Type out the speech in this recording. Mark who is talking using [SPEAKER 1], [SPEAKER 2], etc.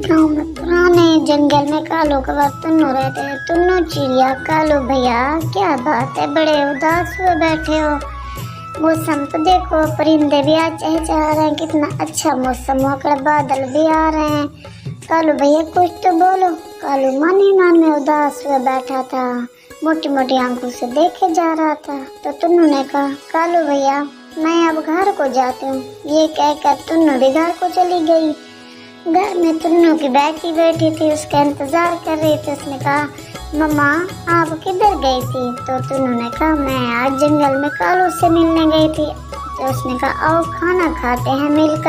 [SPEAKER 1] गाँव में पुराने जंगल में कालू कौवा तुन्नू रहते हैं। तुन्नू चिड़िया कालू भैया क्या बात है, बड़े उदास हुए बैठे हो। मौसम तो देखो, परिंदे भी आज चहचहा रहे हैं, कितना अच्छा मौसम हो कर, बादल भी आ रहे हैं। कालू भैया कुछ तो बोलो। कालू मन ही मन में उदास हुए बैठा था, मोटी मोटी आंखों से देखे जा रहा था। तो तुन्नू ने कहा, कालू भैया मैं अब घर को जाती हूँ। ये कहकर तुन्नू भी घर को चली गई। घर में तुन्नू की बैठी बैठी थी, उसका इंतजार कर रही थी। उसने कहा, मम्मा आप किधर गई थी? तो तुन्नू ने कहा, मैं आज जंगल में कालू से मिलने गई थी। तो उसने कहा, आओ खाना खाते हैं मिलकर।